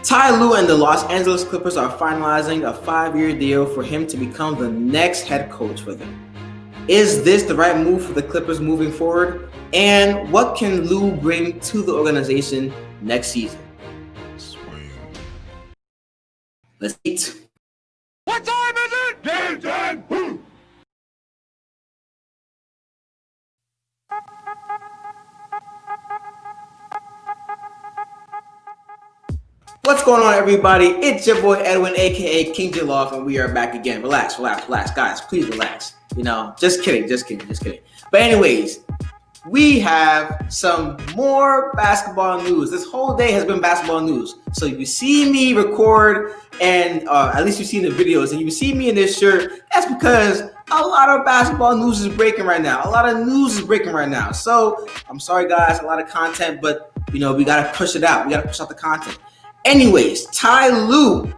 Ty Lue and the Los Angeles Clippers are finalizing a 5-year deal for him to become the next head coach for them. Is this the right move for the Clippers moving forward? And what can Lue bring to the organization next season? Let's eat. What time is it? Game time! Woo! What's going on, everybody? It's your boy Edwin, aka King Jaloff, and we are back again. Relax, guys. Please relax. Just kidding. But anyways, we have some more basketball news. This whole day has been basketball news. So if you see me record, and at least you've seen the videos, and you see me in this shirt, that's because a lot of basketball news is breaking right now. So I'm sorry, guys, a lot of content, but we gotta push it out. We gotta push out the content. Anyways, Ty Lue,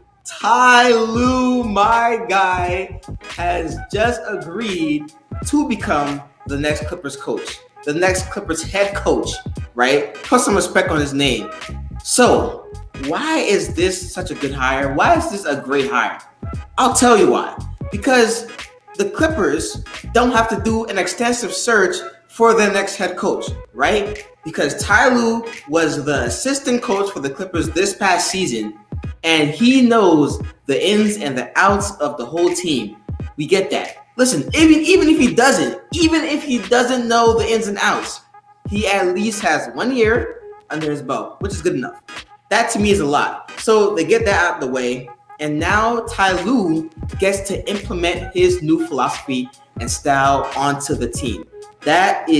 my guy, has just agreed to become the next Clippers coach, the next Clippers head coach, right? Put some respect on his name. So, why is this such a good hire? Why is this a great hire? I'll tell you why. Because the Clippers don't have to do an extensive search for their next head coach, right? Because Ty Lue was the assistant coach for the Clippers this past season, and he knows the ins and the outs of the whole team. We get that. Listen, even if he doesn't know the ins and outs, he at least has 1 year under his belt, which is good enough. That to me is a lot. So they get that out of the way, and now Ty Lue gets to implement his new philosophy and style onto the team. That's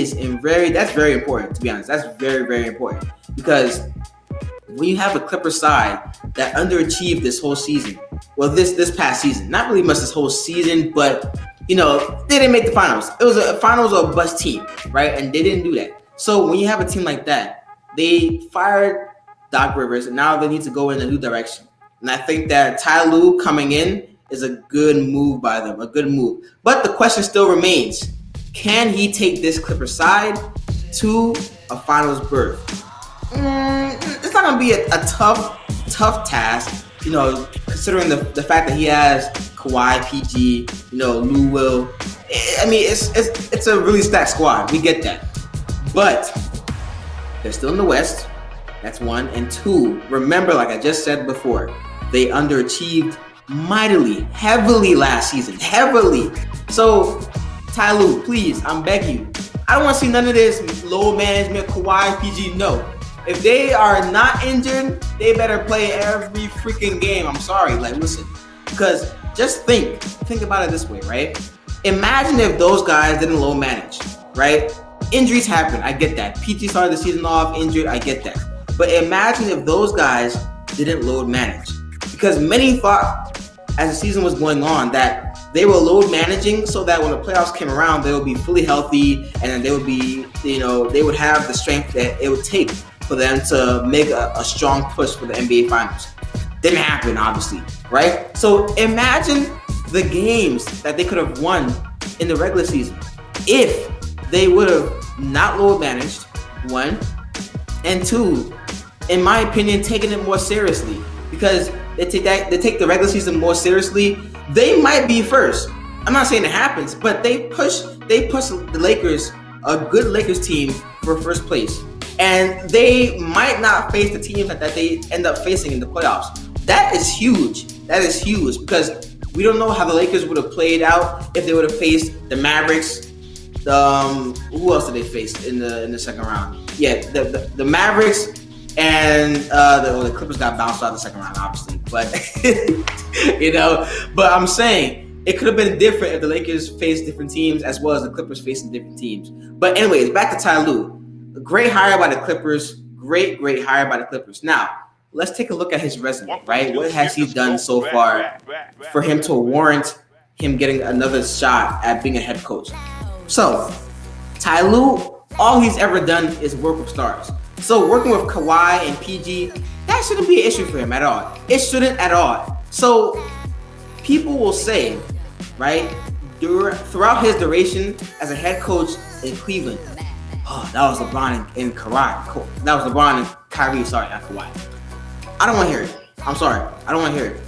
very important, to be honest. That's very, very important, because when you have a Clippers side that underachieved this whole season, well, this past season, not really much this whole season, but they didn't make the finals. It was a finals or a bust team, right? And they didn't do that. So when you have a team like that, they fired Doc Rivers, and now they need to go in a new direction. And I think that Ty Lue coming in is a good move by them, a good move. But the question still remains: can he take this Clipper side to a finals berth? It's not going to be a tough task, considering the fact that he has Kawhi, PG, Lue Will. I mean, it's a really stacked squad. We get that. But they're still in the West. That's one. And two, remember, like I just said before, they underachieved heavily last season. So, Ty Lue, please, I'm begging you. I don't want to see none of this low management, Kawhi, PG. No. If they are not injured, they better play every freaking game. I'm sorry. Listen. Because just think about it this way, right? Imagine if those guys didn't low manage, right? Injuries happen. I get that. PG started the season off injured. I get that. But imagine if those guys didn't load manage. Because many thought, as the season was going on, that they were load managing so that when the playoffs came around, they would be fully healthy, and then they would be, they would have the strength that it would take for them to make a strong push for the NBA Finals. Didn't happen, obviously, right? So imagine the games that they could have won in the regular season if they would have not load managed, one, and two, in my opinion, taking it more seriously. Because they take the regular season more seriously, they might be first. I'm not saying it happens, but they push the Lakers, a good Lakers team, for first place. And they might not face the teams that they end up facing in the playoffs. That is huge. Because we don't know how the Lakers would have played out if they would have faced the Mavericks. Who else did they face in the second round? Yeah, the Mavericks. And the Clippers got bounced out the second round, obviously. But, but I'm saying it could have been different if the Lakers faced different teams as well as the Clippers facing different teams. But anyways, back to Ty Lue. Great hire by the Clippers. Great hire by the Clippers. Now, let's take a look at his resume, right? What has he done so far for him to warrant him getting another shot at being a head coach? So, Ty Lue, all he's ever done is work with stars. So working with Kawhi and PG, that shouldn't be an issue for him at all. It shouldn't at all. So people will say, right, throughout his duration as a head coach in Cleveland, oh, that was LeBron and Kawhi. That was LeBron and Kyrie. Sorry, not Kawhi. I don't want to hear it. I'm sorry, I don't want to hear it.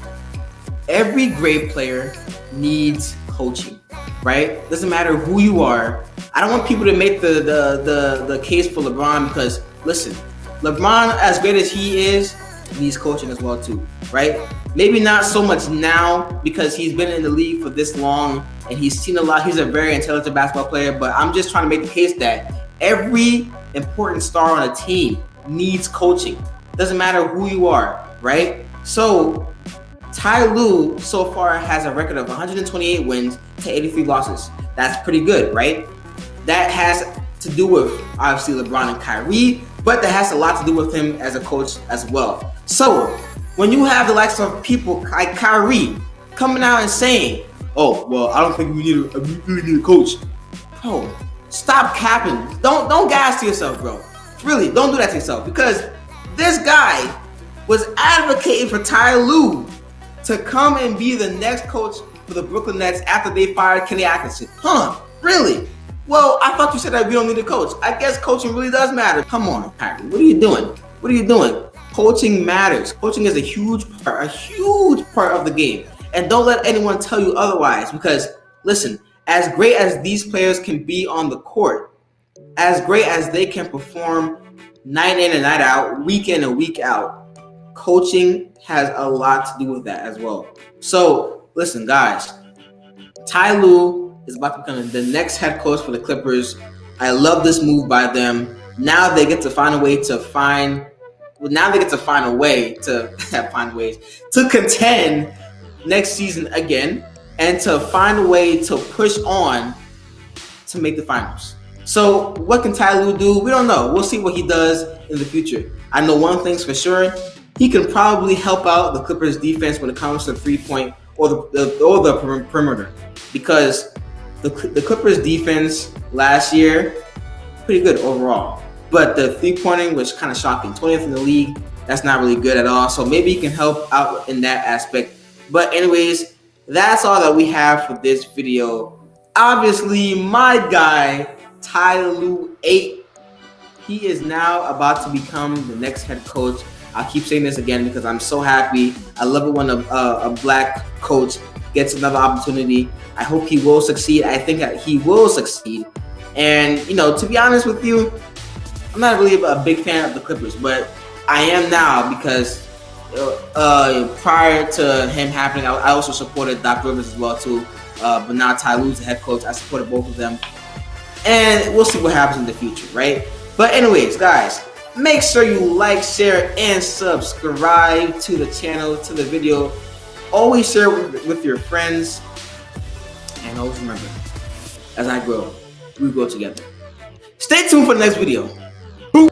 Every great player needs coaching, right? Doesn't matter who you are. I don't want people to make the case for LeBron because listen, LeBron, as great as he is, needs coaching as well too, right? Maybe not so much now because he's been in the league for this long and he's seen a lot. He's a very intelligent basketball player, but I'm just trying to make the case that every important star on a team needs coaching. Doesn't matter who you are, right? So Tyronn Lue so far has a record of 128 wins to 83 losses. That's pretty good, right? That has to do with obviously LeBron and Kyrie, but that has a lot to do with him as a coach as well. So when you have the likes of people like Kyrie coming out and saying, "Oh, well, I don't think we really need a coach," bro, stop capping. Don't gas to yourself, bro. Really, don't do that to yourself because this guy was advocating for Tyronn Lue to come and be the next coach for the Brooklyn Nets after they fired Kenny Atkinson. Huh? Really? Well, I thought you said that we don't need a coach. I guess coaching really does matter. Come on, Kyrie. What are you doing? What are you doing? Coaching matters. Coaching is a huge part of the game. And don't let anyone tell you otherwise because, listen, as great as these players can be on the court, as great as they can perform night in and night out, week in and week out, coaching has a lot to do with that as well. So, listen, guys, Tyronn Lue is about to become the next head coach for the Clippers. I love this move by them. Now they get to find a way to find to contend next season again and to find a way to push on to make the finals. So what can Tyronn Lue do? We don't know. We'll see what he does in the future. I know one thing's for sure. He can probably help out the Clippers defense when it comes to 3-point or the perimeter because the Clippers defense last year, pretty good overall. But the 3-pointing was kind of shocking. 20th in the league. That's not really good at all. So maybe he can help out in that aspect. But anyways, that's all that we have for this video. Obviously, my guy, Tyronn Lue 8, he is now about to become the next head coach. I'll keep saying this again because I'm so happy. I love it when a black coach gets another opportunity. I hope he will succeed. I think that he will succeed. And, to be honest with you, I'm not really a big fan of the Clippers, but I am now because prior to him happening, I also supported Doc Rivers as well too. But now Tyronn Lue's the head coach. I supported both of them. And we'll see what happens in the future, right? But anyways, guys, make sure you like, share, and subscribe to the channel, to the video. Always share with your friends. And always remember, as I grow, we grow together. Stay tuned for the next video. Boom.